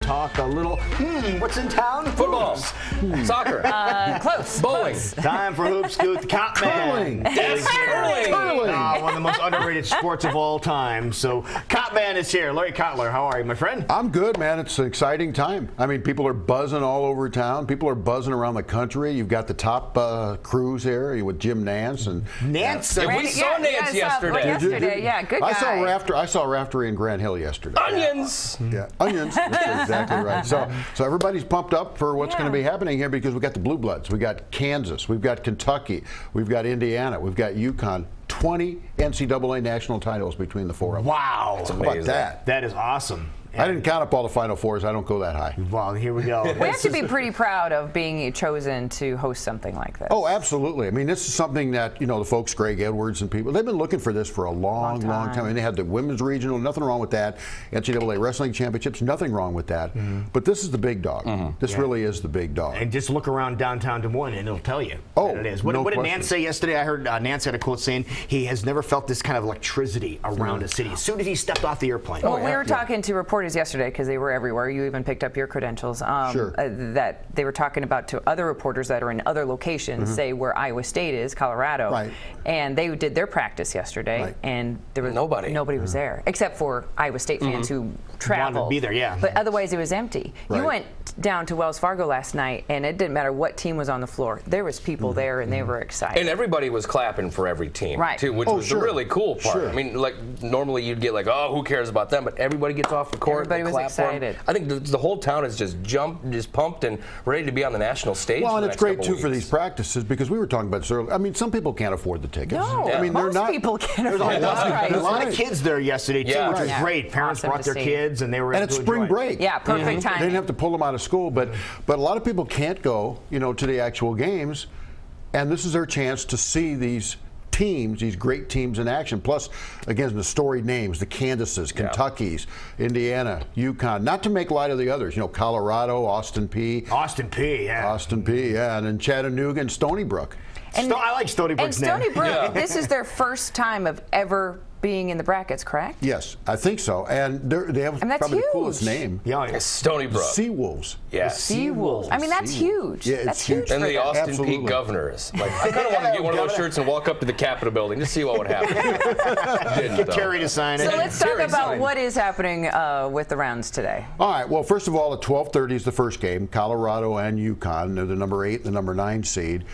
talk a little, what's in town? Football. Soccer. Close. Bowling. Time for Hoop Scoot. The Cop Man. Yes, curling. One of the most underrated sports of all time. So, Cop Man is here. Larry Cotlar, how are you, my friend? I'm good, man. It's an exciting time. I mean, people are buzzing all over town. People are buzzing around the country. You've got the top crews here with Jim Nance and Nance. We saw Nance yesterday. Yesterday, yeah, good guy. I saw Raftery in Grant Hill yesterday. Onions. Yeah, onions. That's exactly right. So everybody's pumped up for what's going to be happening here because we got the Blue Bloods, we got Kansas, we've got Kentucky, we've got Indiana, we've got UConn. 20 NCAA national titles between the four of them. Wow. That's How amazing. about that? That is awesome. I didn't count up all the Final Fours. I don't go that high. Well, here we go. We have to be pretty proud of being chosen to host something like this. Oh, absolutely. I mean, this is something that, the folks, Greg Edwards and people, they've been looking for this for a long time. And they had the women's regional, nothing wrong with that. NCAA wrestling championships, nothing wrong with that. But this is the big dog. This really is the big dog. And just look around downtown Des Moines and it'll tell you what it is. What did Nance say yesterday? I heard Nance had a quote saying he has never felt this kind of electricity around a city as soon as he stepped off the airplane. Well, we were talking to reporters yesterday because they were everywhere. You even picked up your credentials. That they were talking about to other reporters that are in other locations, say where Iowa State is, Colorado. Right. And they did their practice yesterday, and there was nobody was there except for Iowa State fans who traveled. Wanted to be there, yeah. But otherwise, it was empty. Right. You went down to Wells Fargo last night, and it didn't matter what team was on the floor. There was people there, and they were excited. And everybody was clapping for every team, Right. too, which was the really cool part. Sure. I mean, like, normally you'd get like, oh, who cares about them? But everybody gets off the court. Everybody was clap for 'em. excited. I think the whole town is just pumped and ready to be on the national stage. Well, for and the it's next great, couple too, for weeks. these practices because we were talking about this earlier. I mean, some people can't afford the tickets. No, I mean, most they're not. people can't afford There's the a lot of kids there yesterday, too, Yeah. which was Yeah. great. Parents Awesome brought to their see. kids, and they were And able it's to spring enjoy it. break. Yeah, perfect They timing. didn't have to pull them out of school, but a lot of people can't go, to the actual games, and this is their chance to see these teams, these great teams in action. Plus, again, the storied names, the Kansases, Kentuckys, Indiana, UConn. Not to make light of the others, Colorado, Austin P, and then Chattanooga and Stony Brook. I like Stony Brook's name. And Stony Brook, this is their first time of ever being in the brackets, correct? Yes, I think so. And they have And that's probably huge. the coolest name. Yeah, It's Stony Brook. Seawolves. Yeah. Seawolves. I mean, that's huge. Yeah, it's that's huge. huge. And for the them. Austin Absolutely. Peay Governors. Like, I kind of want to get one of those shirts and walk up to the Capitol building to see what would happen. Didn't, Get though. Terry to sign it. So let's talk Terry about signed. what is happening with the rounds today. All right. Well, first of all, at 12:30 is the first game. Colorado and UConn. They're the number 8 and the number 9 seed.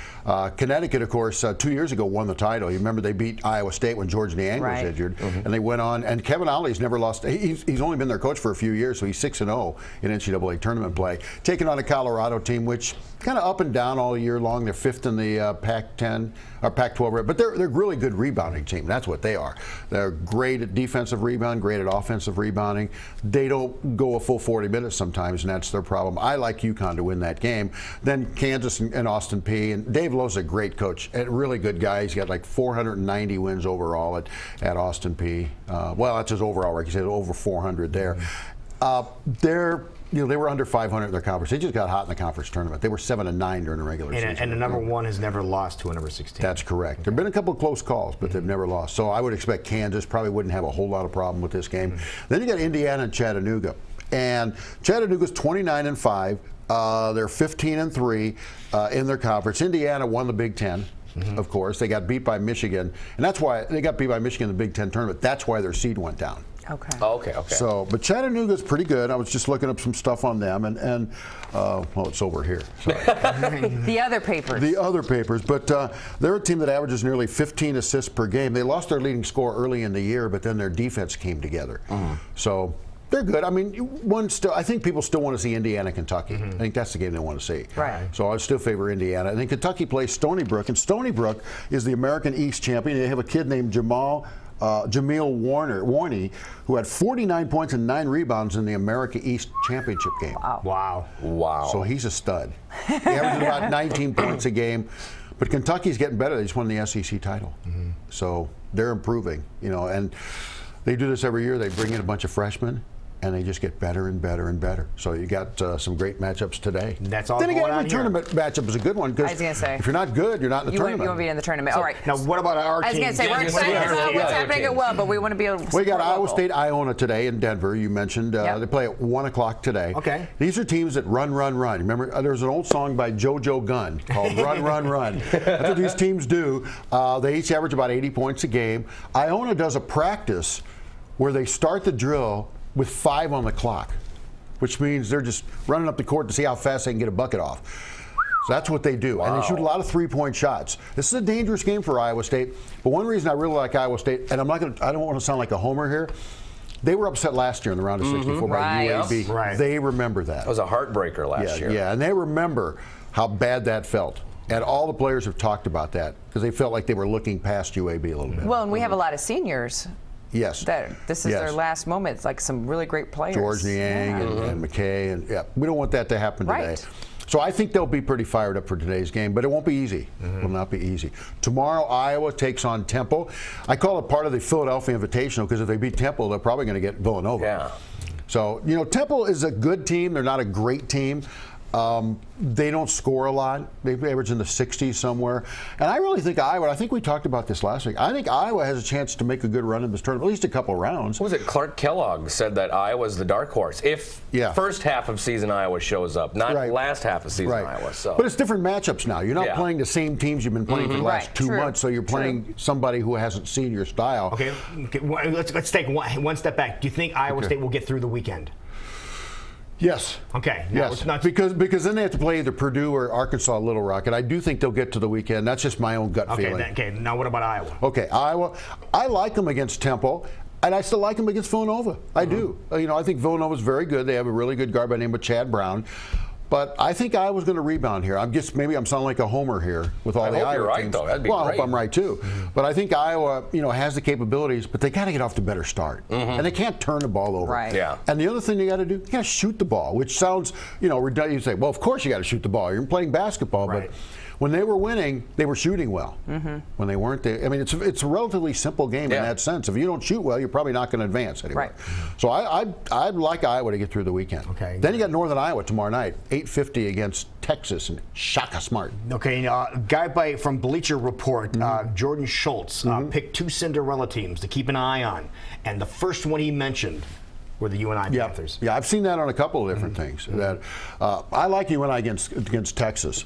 Connecticut, of course, 2 years ago won the title. You remember they beat Iowa State when George Niang was injured, and they went on. And Kevin Olli's never lost. He's only been their coach for a few years, so he's 6-0 in NCAA tournament play. Taking on a Colorado team, which kind of up and down all year long. They're 5th in the Pac-10 or Pac-12, but they're a really good rebounding team. That's what they are. They're great at defensive rebound, great at offensive rebounding. They don't go a full 40 minutes sometimes, and that's their problem. I like UConn to win that game. Then Kansas and Austin Peay. And Dave Lowe's a great coach, a really good guy. He's got like 490 wins overall at Austin Peay. Well, that's his overall record. He's had over 400 there. They were under 500 in their conference. They just got hot in the conference tournament. They were 7-9 during the regular season. And the number 1 has never lost to a number 16. That's correct. There have been a couple of close calls, but they've never lost. So I would expect Kansas probably wouldn't have a whole lot of problem with this game. Then you got Indiana and Chattanooga. And Chattanooga's 29-5. They're 15-3 in their conference. Indiana won the Big Ten. Of course, they got beat by Michigan, and that's why they got beat by Michigan in the Big Ten tournament. That's why their seed went down. Okay. Okay. So, but Chattanooga's pretty good. I was just looking up some stuff on them, and well, it's over here. Sorry. The other papers. The other papers, but they're a team that averages nearly 15 assists per game. They lost their leading scorer early in the year, but then their defense came together. So they're good. I mean, I think people still want to see Indiana, Kentucky. I think that's the game they want to see. Right. So I still favor Indiana. I think Kentucky plays Stony Brook, and Stony Brook is the American East champion. They have a kid named Jamil Warney, who had 49 points and 9 rebounds in the America East championship game. Wow. So he's a stud. He averages about 19 points a game. But Kentucky's getting better. They just won the SEC title. So they're improving, and they do this every year. They bring in a bunch of freshmen, and they just get better and better and better. So you got some great matchups today. That's all then going again, on every here. tournament matchup is a good one, I was because gonna say, if you're not good, you're not in the tournament. You won't be in the tournament. All right. Now, what about our team? I was going to say, we're excited about what's happening at Well, but we want to be able to We got support Iowa local. State, Iona today in Denver. You mentioned they play at 1 o'clock today. Okay. These are teams that run, run, run. Remember, there's an old song by JoJo Gunn called "Run, Run, Run." That's what these teams do. They each average about 80 points a game. Iona does a practice where they start the drill with 5 on the clock, which means they're just running up the court to see how fast they can get a bucket off. So that's what they do. And they shoot a lot of three-point shots. This is a dangerous game for Iowa State. But one reason I really like Iowa State, and I don't want to sound like a homer here, they were upset last year in the round of 64 by UAB. Right. They remember that. That was a heartbreaker last year. Yeah, and they remember how bad that felt. And all the players have talked about that because they felt like they were looking past UAB a little bit. Well, and we have a lot of seniors. Yes. That this is their last moment. It's like some really great players. George Niang and McKay, and we don't want that to happen today. Right. So I think they'll be pretty fired up for today's game, but it won't be easy. It will not be easy. Tomorrow, Iowa takes on Temple. I call it part of the Philadelphia Invitational because if they beat Temple, they're probably going to get Villanova. Yeah. So, Temple is a good team. They're not a great team. They don't score a lot. They average in the 60s somewhere. And I really think Iowa, I think we talked about this last week, I think Iowa has a chance to make a good run in this tournament, at least a couple rounds. What was it? Clark Kellogg said that Iowa's the dark horse. If first half of season Iowa shows up, not last half of season Iowa. So. But it's different matchups now. You're not playing the same teams you've been playing for the last 2 months, so you're playing somebody who hasn't seen your style. Okay, let's take one step back. Do you think Iowa State will get through the weekend? Yes. Okay. No, yes. Because then they have to play either Purdue or Arkansas Little Rock, and I do think they'll get to the weekend. That's just my own gut feeling. Okay. Now what about Iowa? Okay, Iowa. I like them against Temple, and I still like them against Villanova. I do. I think Villanova's very good. They have a really good guard by the name of Chad Brown. But I think Iowa's going to rebound here. Maybe I'm sounding like a homer here with all the Iowa you're right, teams. though. That'd be I great. hope I'm right too. But I think Iowa, has the capabilities, but they got to get off to a better start, and they can't turn the ball over. Right. Yeah. And the other thing you got to do, you got to shoot the ball, which sounds, redundant. You say, well, of course you got to shoot the ball. You're playing basketball, but when they were winning, they were shooting well. When they weren't, it's a relatively simple game in that sense. If you don't shoot well, you're probably not going to advance anyway. Right. So I'd like Iowa to get through the weekend. Okay. Then you got Northern Iowa tomorrow night, 8:50 against Texas and Shaka Smart. Okay, guy from Bleacher Report, Jordan Schultz, picked 2 Cinderella teams to keep an eye on, and the first one he mentioned were the UNI Panthers. Yeah, I've seen that on a couple of different things. That I like UNI against Texas.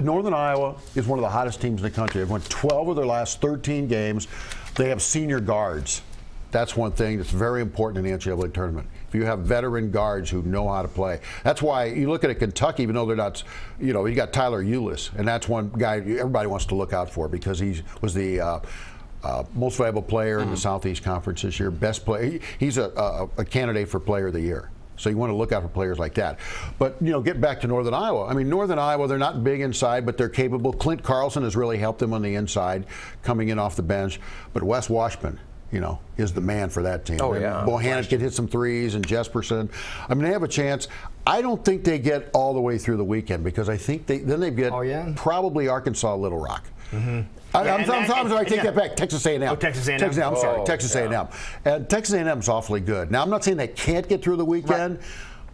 Northern Iowa is one of the hottest teams in the country. They've won 12 of their last 13 games. They have senior guards. That's one thing that's very important in the NCAA tournament. If you have veteran guards who know how to play. That's why you look at Kentucky, even though they're not, you got Tyler Ulis, and that's one guy everybody wants to look out for because he was the most valuable player in the Southeast Conference this year, best player. He's a candidate for Player of the Year. So you want to look out for players like that. But, get back to Northern Iowa. Northern Iowa, they're not big inside, but they're capable. Clint Carlson has really helped them on the inside, coming in off the bench. But Wes Washburn, is the man for that team. Oh, yeah. Bohannon can hit some threes, and Jesperson. They have a chance. I don't think they get all the way through the weekend because I think they get probably Arkansas Little Rock. I'm sorry, I take that back. Texas A&M. Oh, Texas A&M. I'm sorry, Texas A&M. And Texas A&M's awfully good. Now, I'm not saying they can't get through the weekend,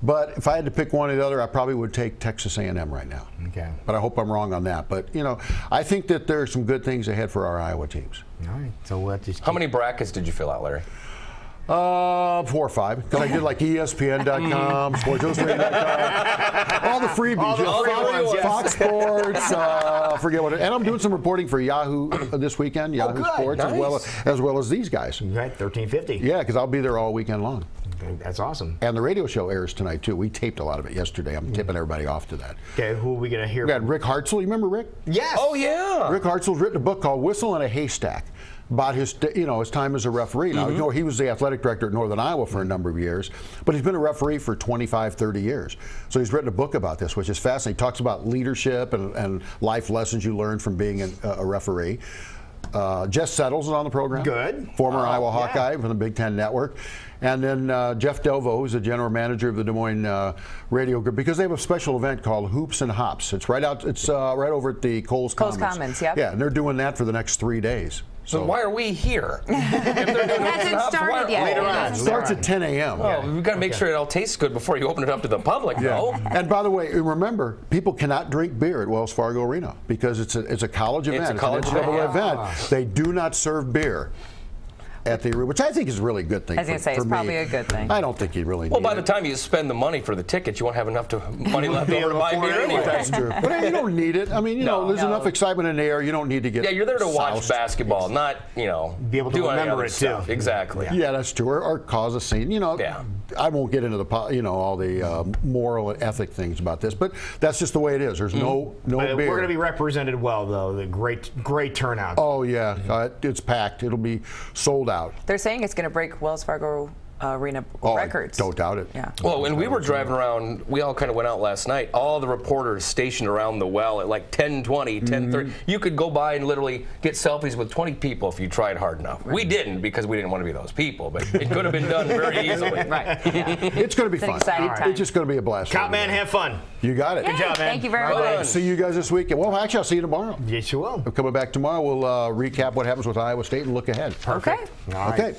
but if I had to pick one or the other, I probably would take Texas A&M right now. Okay. But I hope I'm wrong on that. But, I think that there are some good things ahead for our Iowa teams. All right. So we'll just How many brackets did you fill out, Larry? 4 or 5, because I did like ESPN.com, SportsIllustrated.com, all the freebies, Fox Sports, forget what, and I'm doing some reporting for Yahoo this weekend, Yahoo Sports, as well as these guys. Right, 1350. Yeah, because I'll be there all weekend long. Okay, that's awesome. And the radio show airs tonight too. We taped a lot of it yesterday. I'm tipping everybody off to that. Okay, who are we going to hear? We got Rick Hartzell. You remember Rick? Yes. Oh yeah. Rick Hartzell's written a book called Whistle in a Haystack about his time as a referee. Now, he was the athletic director at Northern Iowa for a number of years, but he's been a referee for 25, 30 years. So he's written a book about this, which is fascinating. He talks about leadership and life lessons you learn from being a referee. Jess Settles is on the program. Good. Former Iowa Hawkeye from the Big Ten Network. And then Jeff Delvo, who's the general manager of the Des Moines Radio Group, because they have a special event called Hoops and Hops. It's right over at the Coles Commons. Commons, yep. Yeah, and they're doing that for the next 3 days. So why are we here? If they're doing It hasn't started yet. Later on. It starts at 10 a.m. Oh, we've got to make sure it all tastes good before you open it up to the public, though. And by the way, remember, people cannot drink beer at Wells Fargo Arena because it's a college event. It's a college event. They do not serve beer at the arena, which I think is a really good thing. I was going to say, it's probably a good thing. I don't think you really need Well, by the it. time you spend the money for the tickets, you won't have enough money left over to buy beer anyway. That's true. But hey, you don't need it. I mean, you know, there's enough excitement in the air. You don't need to get. Yeah, you're there to watch soused. basketball, not, you know, Be able to do any remember other it, stuff. too. Exactly. Yeah, that's true. Or cause a scene. You know, I won't get into the all the moral and ethic things about this, but that's just the way it is. There's no beer. We're going to be represented well, though. The great turnout. Oh yeah, it's packed. It'll be sold out. They're saying it's going to break Wells Fargo Arena records. Don't doubt it. Yeah. Well, when we were driving around, we all kind of went out last night. All the reporters stationed around the well at like 10:20, 10:30. You could go by and literally get selfies with 20 people if you tried hard enough. Right. We didn't because we didn't want to be those people, but it could have been done very easily. Right. Yeah. It's going to be fun. Time. It's just going to be a blast. Cop man, have fun. You got it. Good job, man. Thank you very much. See you guys this weekend. Well, actually, I'll see you tomorrow. Yes, you will. We're coming back tomorrow. We'll recap what happens with Iowa State and look ahead. Okay. All right. Okay.